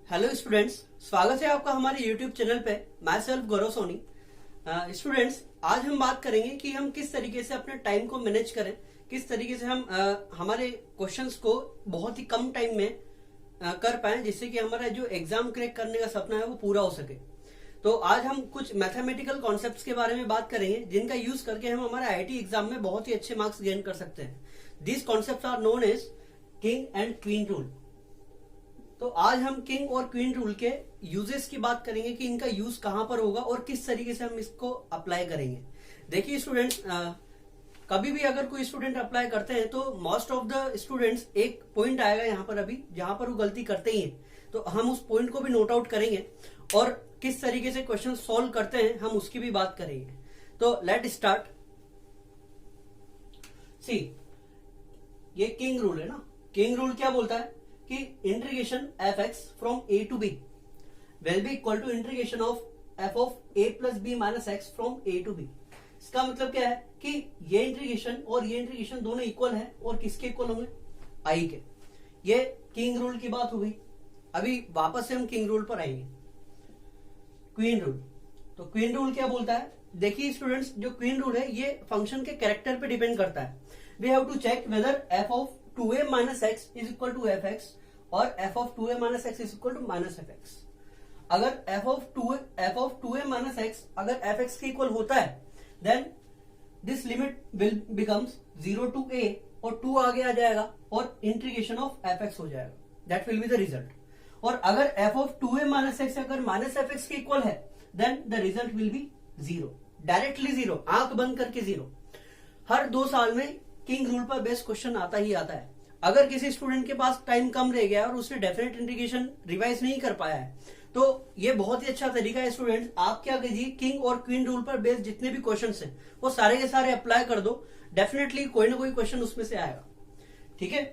Hello students, स्वागत है आपका हमारे यूट्यूब चैनल पे। Myself Gaurav Soni. Students, आज हम बात करेंगे कि हम किस तरीके से अपने टाइम को मैनेज करें, किस तरीके से हम हमारे क्वेश्चंस को बहुत ही कम टाइम में कर पाए, जिससे कि हमारा जो एग्जाम क्रैक करने का सपना है वो पूरा हो सके। तो आज हम कुछ मैथमेटिकल कॉन्सेप्ट्स के बारे में बात करेंगे, जिनका यूज करके हम हमारे आईआईटी एग्जाम में बहुत ही अच्छे मार्क्स गेन कर सकते हैं। These concepts are known as king and queen rule. तो आज हम किंग और क्वीन रूल के यूजेस की बात करेंगे कि इनका यूज कहां पर होगा और किस तरीके से हम इसको अप्लाई करेंगे। देखिए स्टूडेंट्स, कभी भी अगर कोई स्टूडेंट अप्लाई करते हैं तो मोस्ट ऑफ द स्टूडेंट्स एक पॉइंट आएगा यहाँ पर अभी जहां पर वो गलती करते ही हैं, तो हम उस पॉइंट को भी नोट आउट करेंगे और किस तरीके से क्वेश्चन सॉल्व करते हैं हम उसकी भी बात करेंगे। तो लेट स्टार्ट। सी, ये किंग रूल है ना। किंग रूल क्या बोलता है कि integration f x from a to b will be equal to integration of f of a plus b minus x from a to b. इसका मतलब क्या है कि ये इंटीग्रेशन और ये इंटीग्रेशन दोनों इक्वल है और किसके इक्वल होंगे? आई के। ये किंग रूल की बात हो गई। अभी वापस से हम किंग रूल पर आएंगे। Queen rule. तो क्वीन रूल क्या बोलता है? देखिए स्टूडेंट्स, जो क्वीन रूल है ये फंक्शन के कैरेक्टर पे डिपेंड करता है। We have to check whether f of 2a minus x is equal to f x और f of 2a minus x is equal to minus f x. अगर f of 2a minus x अगर f x के equal होता है, then this limit will becomes 0 to a और 2 आगे आ जाएगा और इंटीग्रेशन ऑफ एफ एक्स हो जाएगा। That will be the result. और अगर f of 2a minus x अगर माइनस एफ एक्स के इक्वल है, then the result will be 0, directly 0, आंख बंद करके 0। हर 2 साल में किंग रूल पर बेस्ड क्वेश्चन आता ही आता है। अगर किसी स्टूडेंट के पास टाइम कम रह गया और उसने डेफिनेट इंटीग्रेशन रिवाइज नहीं कर पाया है, तो ये बहुत ही अच्छा तरीका है स्टूडेंट्स। आप क्या कीजिए, किंग और क्वीन रूल पर बेस्ड जितने भी क्वेश्चंस हैं वो सारे के सारे अप्लाई कर दो। डेफिनेटली कोई ना कोई क्वेश्चन उसमें से आएगा। ठीक है,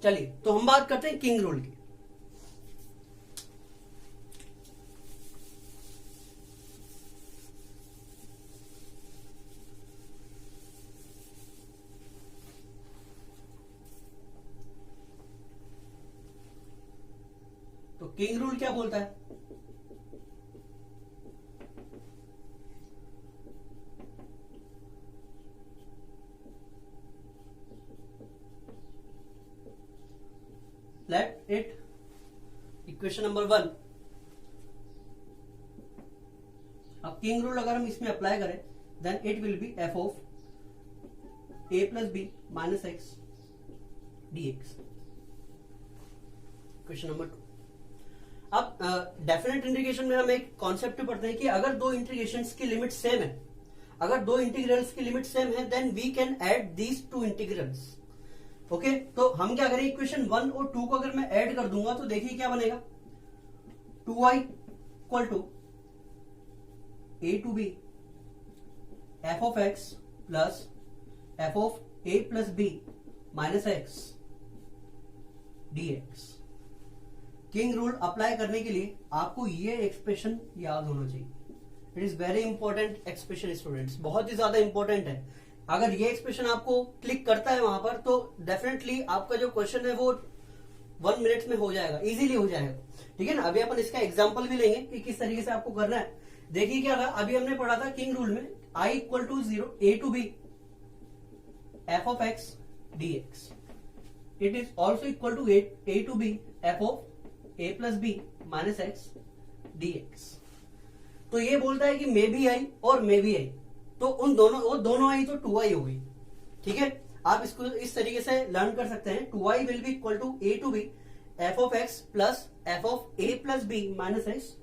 चलिए तो हम बात करते हैं किंग रूल की। तो किंग रूल क्या बोलता है? Let it equation number 1। अब किंग रूल अगर हम इसमें अप्लाई करें, then it will be f of a plus b minus x d x. Question number 2। अब डेफिनेट इंटीग्रेशन में हम एक कॉन्सेप्ट पढ़ते हैं कि अगर दो इंटीग्रेशंस की लिमिट सेम है, अगर दो इंटीग्रल्स की लिमिट सेम है, then we can add these two integrals. Okay, तो हम क्या करें, इक्वेशन 1 और 2 को अगर मैं ऐड कर दूंगा तो देखिए क्या बनेगा। 2i equal to a to b f of x plus f of a plus b minus x d x. King rule apply करने के लिए आपको ये एक्सप्रेशन याद होना चाहिए। It is very important expression students, बहुत ही ज्यादा इंपॉर्टेंट है। अगर ये एक्सप्रेशन आपको क्लिक करता है वहां पर, तो डेफिनेटली आपका जो क्वेश्चन है वो 1 मिनट में हो जाएगा, इजीली हो जाएगा। ठीक है ना। अभी अपन इसका एग्जाम्पल भी लेंगे कि किस तरीके से आपको करना है। देखिए क्या था, अभी हमने पढ़ा था किंग रूल में I equal to 0 a to b f of x d x. It is also equal to a to b f of a plus b minus x d x. तो ये बोलता है कि मे बी आई और may B I, तो उन दोनों आई तो 2i हो गई। ठीक है, आप इसको इस तरीके से लर्न कर सकते हैं। 2i will be equal to a to b f of x plus f of a plus b minus x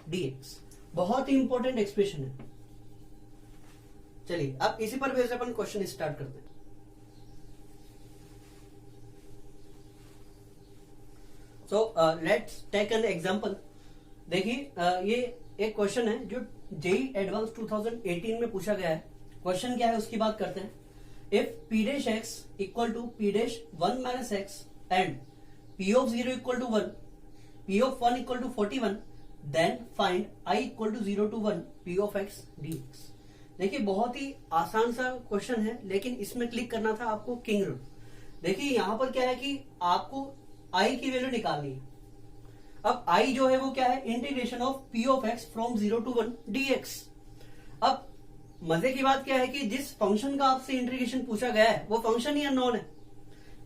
d x. बहुत ही इंपॉर्टेंट एक्सप्रेशन है। चलिए अब इसी पर बेस्ड अपन क्वेश्चन स्टार्ट करते हैं। So let's take an example. देखिए ये एक क्वेश्चन है जो जेई एडवांस 2018 में पूछा गया है। क्वेश्चन क्या है उसकी बात करते हैं। If p dash x equal to p dash 1 minus x and p of 0 equal to 1, p of 1 equal to 41, then find I equal to 0 to 1 p of x d x. देखिए बहुत ही आसान सा क्वेश्चन है, लेकिन इसमें click करना था आपको किंग रूल। देखिए यहां पर क्या है कि आपको आई की वैल्यू निकालनी है। अब आई जो है वो क्या है, integration of p of x from 0 to 1 dx। अब मजे की बात क्या है कि जिस फंक्शन का आपसे इंटीग्रेशन पूछा गया है वो फंक्शन ही अननोन है,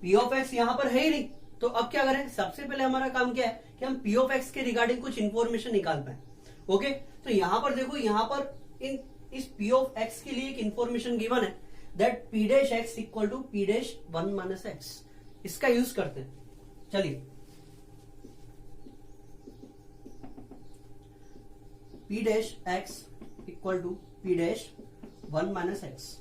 पी ऑफ एक्स यहां पर है ही नहीं। तो अब क्या करें, सबसे पहले हमारा काम क्या है कि हम पी ऑफ एक्स के रिगार्डिंग कुछ इंफॉर्मेशन निकाल पाए। ओके, तो यहां पर देखो, यहां पर इस पी ऑफ एक्स के लिए एक इंफॉर्मेशन गिवन है that p dash x equal to p dash 1 minus x. इसका यूज करते हैं। चलिए, p dash x equal to p dash 1 minus x.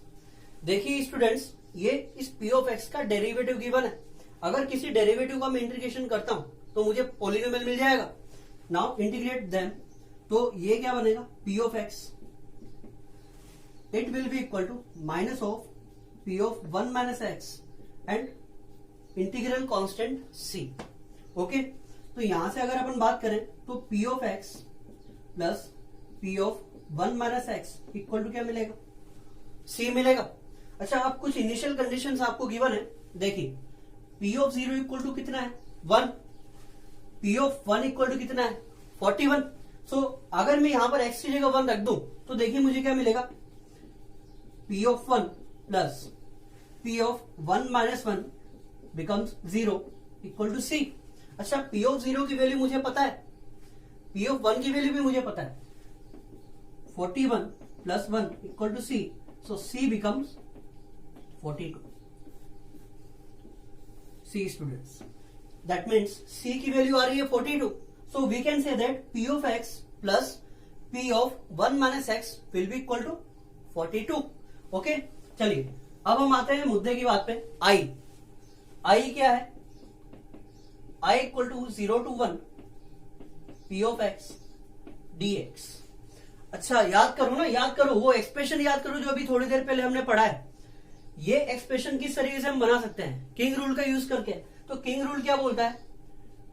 देखिए स्टूडेंट्स, ये इस पी ऑफ एक्स का डेरिवेटिव गिवन है। अगर किसी डेरिवेटिव का मैं इंटीग्रेशन करता हूं तो मुझे पॉलिनोमियल मिल जाएगा। नाउ इंटीग्रेट देम, तो ये क्या बनेगा, p of x it will be equal to minus of p of 1 minus x and integral constant c. Okay, तो यहां से अगर अपन बात करें तो p of x plus p of 1 minus x equal to क्या मिलेगा, सी मिलेगा। अच्छा, अब कुछ इनिशियल कंडीशंस आपको गिवन है। देखिए, पी ऑफ 0 इक्वल टू कितना है, 1। पी ऑफ 1 इक्वल टू कितना है, 41। सो अगर मैं यहां पर x की जगह 1 रख दूं तो देखिए मुझे क्या मिलेगा, p of 1 plus p of 1 minus 1 becomes 0 equal to c. अच्छा, पी ऑफ 0 की वैल्यू मुझे पता है, पी ऑफ 1 की वैल्यू भी मुझे पता है, 41 plus 1 equal to c. So c becomes 42। C students, that means c की वैल्यू आ रही है 42। So we can say that p of x plus p of 1 minus x will be equal to 42। Okay, चलिए अब हम आते हैं मुद्दे की बात पे। आई क्या है, I equal to 0 to 1 p of x d x. अच्छा, याद करो ना, याद करो वो एक्सप्रेशन, याद करो जो अभी थोड़ी देर पहले हमने पढ़ा है। ये एक्सप्रेशन किस तरीके से हम बना सकते हैं, किंग रूल का यूज करके। तो किंग रूल क्या बोलता है,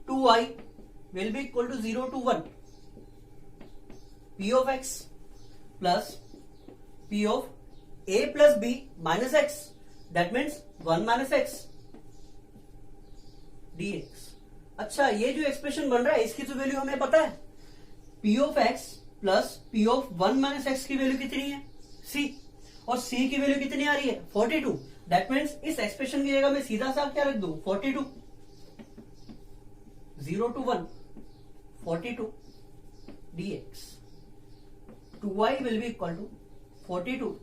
2i will be equal to 0 to 1 p of x plus p of a plus b minus x, that means 1 minus x dx। अच्छा, ये जो एक्सप्रेशन बन रहा है इसकी तो वैल्यू हमें पता है, P of x plus p of 1 minus x की वैल्यू कितनी है, c, और c की वैल्यू कितनी आ रही है, 42। दैट मीन्स इस एक्सप्रेशन की जगह मैं सीधा सा क्या रख दूं, 42। 0 to 1 42 dx, 2y will be equal to 42।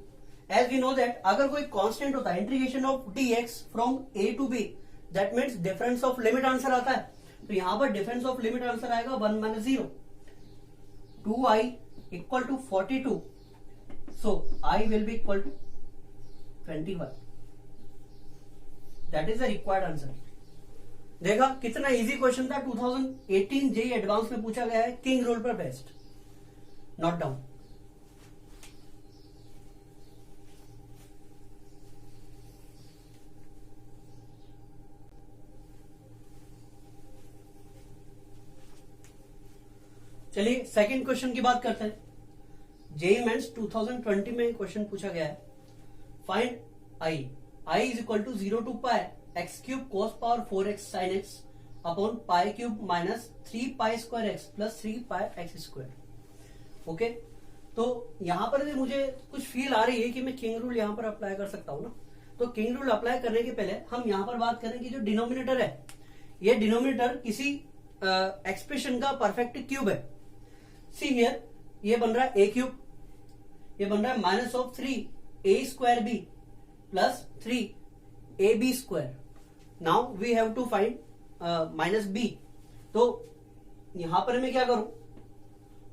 As we know that अगर कोई कांस्टेंट होता है, integration of dx from a to b, that means difference of limit answer आता है। तो यहां पर डिफरेंस ऑफ लिमिट आंसर आएगा 1 minus 0। 2i equal to 42, so I will be equal to 21। That is the required answer। देखा कितना easy question था, 2018 JEE advance में पूछा गया है, किंग रूल पर बेस्ड। Note down. चलिए सेकंड क्वेश्चन की बात करते हैं। जेईई मेंस 2020 में क्वेश्चन पूछा गया है, find I is equal to 0 to pi x cube cos power 4x sine x upon pi cube minus 3 pi square x plus 3 pi x square. Okay, तो यहां पर भी मुझे कुछ फील आ रही है कि मैं किंग रूल यहां पर अप्लाई कर सकता हूं ना। तो किंग रूल अप्लाई करने के पहले हम यहां पर बात करें कि जो डिनोमिनेटर है, ये डिनोमिनेटर किसी एक्सप्रेशन का परफेक्ट क्यूब है। सी हियर, ये बन रहा है ए क्यूब, ये बन रहा है minus of 3 a square b plus 3 ab square. Now we have to find minus b. तो यहां पर मैं क्या करूं,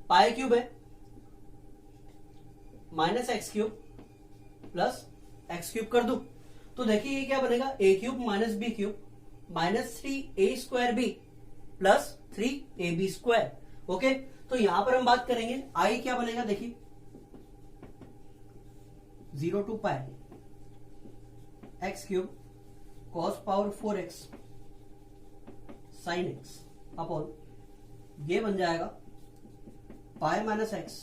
पाई क्यूब है minus x cube plus x cube कर दूं, तो देखिए ये क्या बनेगा, a cube minus b cube minus 3 a square b plus 3 ab square. Okay, तो यहां पर हम बात करेंगे आई क्या बनेगा, देखिए 0 to pi x cube cos power 4x sine x upon ये बन जाएगा pi minus x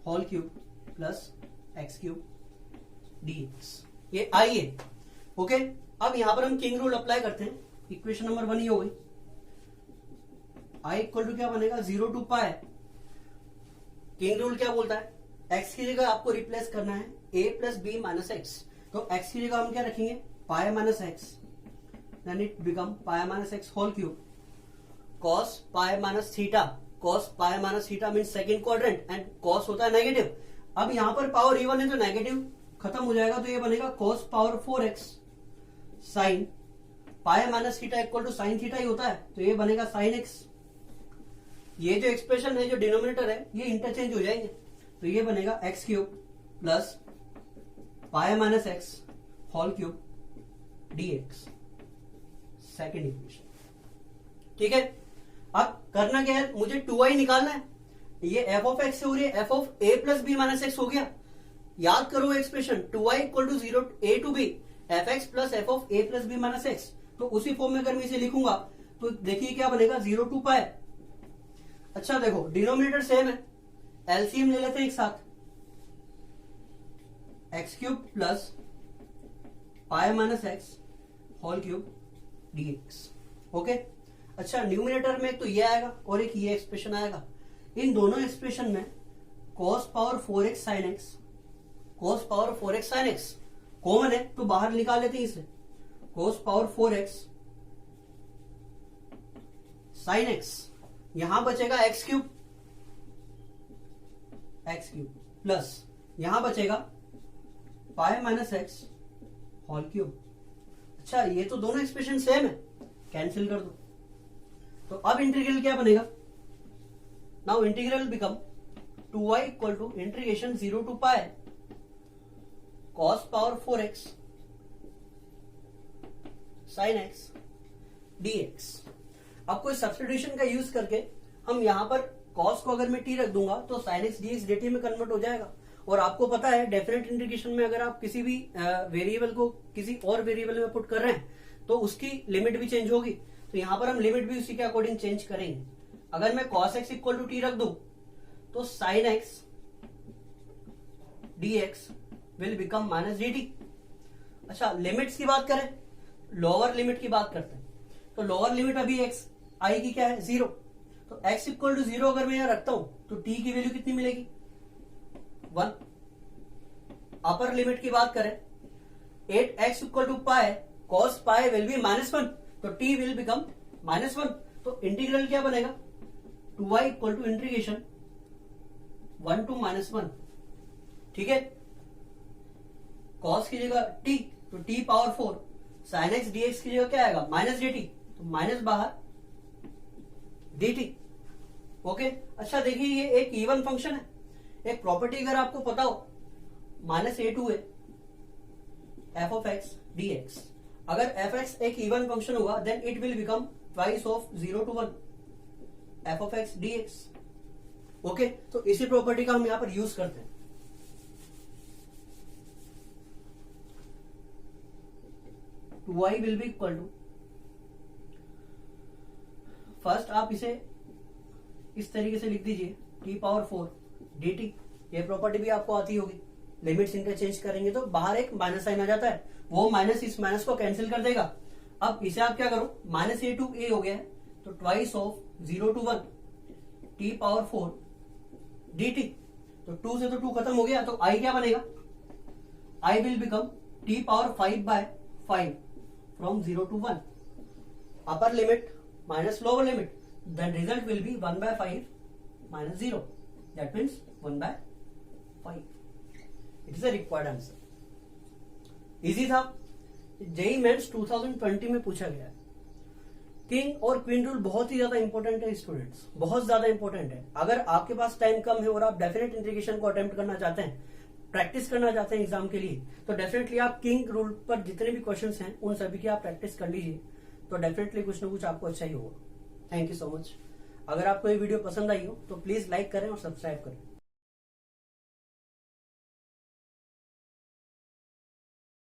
whole cube plus x cube dx। ये आई है। ओके, अब यहां पर हम किंग रूल अप्लाई करते हैं। इक्वेशन नंबर 1 ये हो गई। आई इक्वल टू क्या बनेगा 0 to पाई। किंग रूल क्या बोलता है, एक्स की जगह आपको रिप्लेस करना है a plus b minus x, तो एक्स की जगह हम क्या रखेंगे pi minus x, then it become pi minus x whole cube cos pi minus theta. Cos pi minus theta mean second quadrant and cos होता है नेगेटिव। अब यहां पर पावर इवन है तो नेगेटिव खत्म हो जाएगा, तो ये बनेगा cos power 4x sine pi minus theta equal to sine theta ही होता है, तो ये बनेगा साइन एक्स। ये जो एक्सप्रेशन है जो डिनोमिनेटर है ये इंटरचेंज हो जाएंगे, तो ये बनेगा x cube plus pi minus x whole cube dx, second equation. ठीक है, अब करना क्या है, मुझे 2i निकालना है। ये एफ ऑफ एक्स से हो रही है f of a plus b minus x हो गया। याद करो expression 2i equal to 0 a to b f x plus f of a plus b minus x. तो उसी फॉर्म में अगर मैं इसे लिखूंगा तो देखिए क्या बनेगा 0 to पाई। अच्छा देखो डिनोमिनेटर सेम है, एलसीएम ले लेते हैं एक साथ, x cube plus pi minus x whole cube dx। Okay, अच्छा न्यूमिनेटर में एक तो ये आएगा और एक ये एक्सप्रेशन आएगा। इन दोनों एक्सप्रेशन में cos power 4x sin x, cos power 4x sin x common है तो बाहर निकाल लेते हैं इसे, cos power 4x sin x, यहां बचेगा x क्यूब प्लस यहां बचेगा pi minus x whole cube. अच्छा ये तो दोनों एक्सप्रेशन सेम है, कैंसिल कर दो। तो अब इंटीग्रल क्या बनेगा, now integral become 2y equal to integration 0 to pi cos power 4x sin x dx। अब कोई सब्स्टिट्यूशन का यूज करके हम यहां पर cos को अगर मैं t रख दूंगा तो sin x dx dt में कन्वर्ट हो जाएगा। और आपको पता है डेफिनेट इंटीग्रेशन में अगर आप किसी भी वेरिएबल को किसी और वेरिएबल में पुट कर रहे हैं तो उसकी लिमिट भी चेंज होगी, तो यहां पर हम लिमिट भी उसी के अकॉर्डिंग चेंज करेंगे। अगर मैं cos x equal to t रख दूं तो sin x dx will become minus dt। अच्छा लिमिट्स की बात करें, लोअर लिमिट की बात करते हैं, तो लोअर लिमिट अभी x i की क्या है 0, तो x इक्वल टू 0 अगर मैं यहां रखता हूं तो t की वैल्यू कितनी मिलेगी 1। अपर लिमिट की बात करें 8x equal to pi cos pi will be -1, तो t विल बिकम -1। तो इंटीग्रल क्या बनेगा 2y equal to integration 1 to -1। ठीक है, cos की जगह t तो t power 4, sin x dx की जगह क्या आएगा माइनस dt, तो माइनस बाहर dt। ओके, अच्छा देखिए ये एक इवन फंक्शन है, एक प्रॉपर्टी अगर आपको पता हो -a2 है f of x dx, अगर f(x) एक इवन फंक्शन होगा then it will become twice of 0 to 1 f of x dx। Okay, तो इसी प्रॉपर्टी का हम यहां पर यूज करते हैं। y will be equal to, first आप इसे इस तरीके से लिख दीजिए t पावर 4 dt। ये प्रॉपर्टी भी आपको आती होगी, लिमिट्स इंटरचेंज करेंगे तो बाहर एक माइनस साइन आ जाता है, वो माइनस इस माइनस को कैंसिल कर देगा। अब इसे आप क्या करो -a to a हो गया है, तो twice of 0 to 1 t power 4 dt, तो 2 से तो 2 खत्म हो गया, तो i क्या बनेगा, i will become t power 5/5 from 0 to 1। Upper limit minus lower limit, the result will B 1/5 minus 0, that means 1/5। It is a required answer। Easy था, जेई मेंस 2020 में पूछा गया है। किंग और क्वीन रूल बहुत ही ज्यादा इंपॉर्टेंट है स्टूडेंट्स, बहुत ज्यादा इंपॉर्टेंट है। अगर आपके पास टाइम कम है और आप डेफिनेट इंटीग्रेशन को अटेम्प्ट करना चाहते हैं, प्रैक्टिस करना चाहते हैं एग्जाम के लिए, तो डेफिनेटली आप किंग रूल पर जितने भी क्वेश्चंस हैं उन सभी की आप प्रैक्टिस कर लीजिए, तो डेफिनेटली कुछ ना कुछ आपको अच्छा ही होगा। Thank you so much. अगर आपको ये वीडियो पसंद आई हो तो प्लीज लाइक करें और सब्सक्राइब करें।